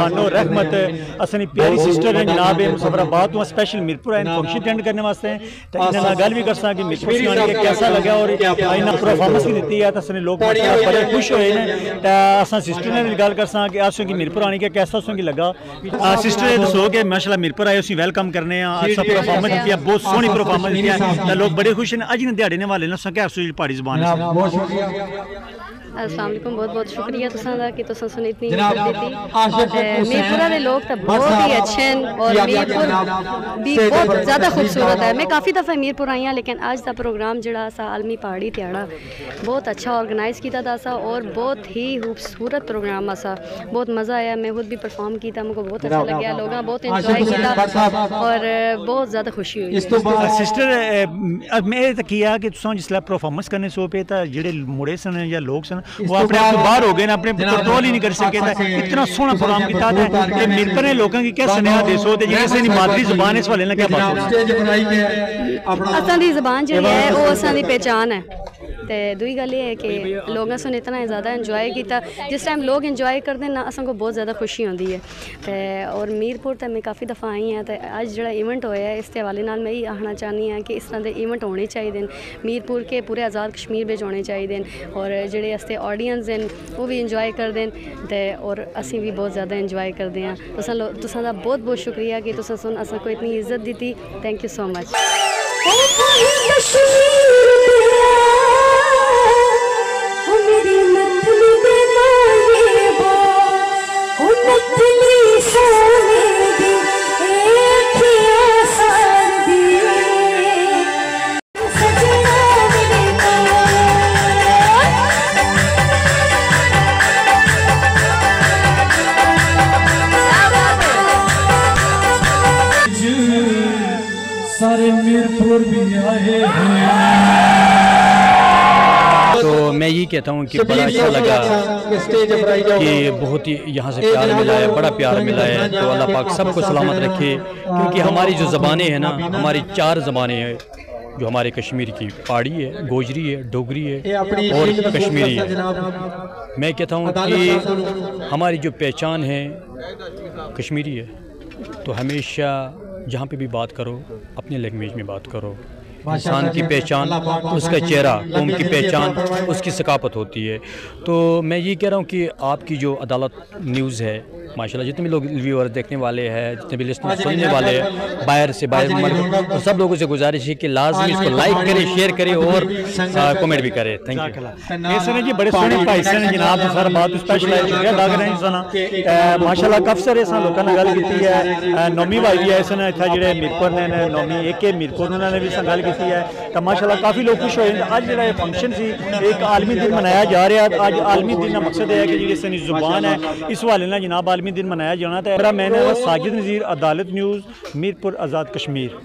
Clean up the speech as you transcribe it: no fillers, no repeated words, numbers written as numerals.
बानो रहमत असनी प्यारी सिस्टर हैं जनाब मुसफराबाद तो स्पेशल मीरपुर आए फंक्शन अटेंड करने वास्ते हैं तो इन्होंने गल भी कर सा कि मीरपुर से आने के कैसा लगा और इन्हें परफॉर्मेंस भी दी है तो असने लोग बड़े खुश होए हैं तो असा सिस्टर ने भी गल कर सा कि असों की मीरपुर आने के कैसा असों की लगा सिस्टर ये दसो कि माशाल्लाह मीरपुर आए उसी वेलकम करने सब परफॉर्मेंस की बहुत सोहनी परफॉर्मेंस की लोग बड़े खुश हैं अज ने दिहाड़े ने वाले ने क्या पहाड़ी ज़बान अस्सलाम वालेकुम बहुत बहुत शुक्रिया तुसां दा कि तुसां सुनी इतनी इज्जत दी मीरपुरा दे लोग तो बहुत ही अच्छे हैं और मीरपुर भी बहुत ज़्यादा खूबसूरत है। मैं काफ़ी दफ़ा मीरपुर आई हाँ लेकिन आज का प्रोग्राम जड़ा सा आलमी पहाड़ी ध्याड़ा बहुत अच्छा ऑर्गेनाइज किया सा और बहुत ही खूबसूरत प्रोग्राम सा बहुत मज़ा आया। मैं खुद भी परफॉर्म किया मुझको बहुत अच्छा लगा लोग बहुत इंजॉय किया और बहुत ज़्यादा खुशी हुई। सिस्टर मैं तो किया कि तुसां जिसलै परफॉर्मेंस करने सो पे तो जेडे मुड़े सन या लोग सन वो अपने आप बाहर हो गए ना अपने कंट्रोल ही नहीं कर सके इतना सोहना प्रोग्राम किया था मीरपुर ने लोगों की क्या सुनेहा देसो ते जिसे नी मादरी ज़बान इस वाले ने क्या बात असां दी ज़बान जी है वो असां दी पहचान है। तो दूई गल ये है कि लोगों सुन इतना ज़्यादा इंजॉय किया जिस टाइम लोग इंजॉय करते हैं ना असन को बहुत ज़्यादा खुशी होती है। तो और मीरपुर तो मैं काफ़ी दफ़ा आई हाँ तो अज जो इवेंट होया है इस हवाले नाल मैं यही आखना चाहनी हाँ कि इस तरह के इवेंट होने चाहिए मीरपुर के पूरे आज़ाद कश्मीर में होने चाहिए और जेडे असते ऑडियंस हैं वो भी इंजॉय करते हैं तो और असी भी बहुत ज़्यादा इंजॉय करते हैं। तुसां दा बहुत बहुत शुक्रिया कि तुसां सुन असन को इतनी इज्जत दी। Thank you so much. सारे मीरपुर भी आए हैं। तो मैं यही कहता हूँ कि बड़ा अच्छा लगा कि बहुत ही यहाँ से प्यार मिला है, बड़ा प्यार मिला है। तो अल्लाह पाक सबको सलामत रखे क्योंकि हमारी जो ज़बानें हैं ना हमारी 4 ज़बानें हैं जो हमारे कश्मीर की पहाड़ी है, गोजरी है, डोगरी है और कश्मीरी है। मैं कहता हूँ कि हमारी जो पहचान है कश्मीरी है तो हमेशा जहाँ पे भी बात करो अपने लैंग्वेज में बात करो। इंसान की पहचान उसका चेहरा, कौम की पहचान उसकी सकाफत होती है। तो मैं ये कह रहा हूँ कि आपकी जो अदालत न्यूज़ है माशाल्लाह जितने भी लोग व्यूअर देखने वाले हैं जितने भी लिस्टनर सुनने वाले हैं बाहर से बाहर तो सब लोगों से गुजारिश है कि लाजमी इसको लाइक करें, शेयर करें और कमेंट भी करें। थैंक यू जी। बड़े सोहने भाई सन जनाब मुसफराबाद स्पेशल शुक्रिया अदा कर रहे हैं माशाल्लाह काफ़ी सारे असां लोगों ने गल की है। नौमी भाई भी आए सन इत्थे जेडे मीरपुर ने नौमी एक मीरपुर उन्होंने भी संगल की है तो माशाल्लाह काफ़ी लोग खुश होए। अज जो फंक्शन सी एक आलमी दिन मनाया जा रहा है। अज आलमी दिन का मकसद है कि जी सनी जुबान है इस हवाले ना जनाब आलमी दिन मनाया जाना। तो मेरा मैंने साजिद नज़ीर अदालत न्यूज़ मीरपुर आज़ाद कश्मीर।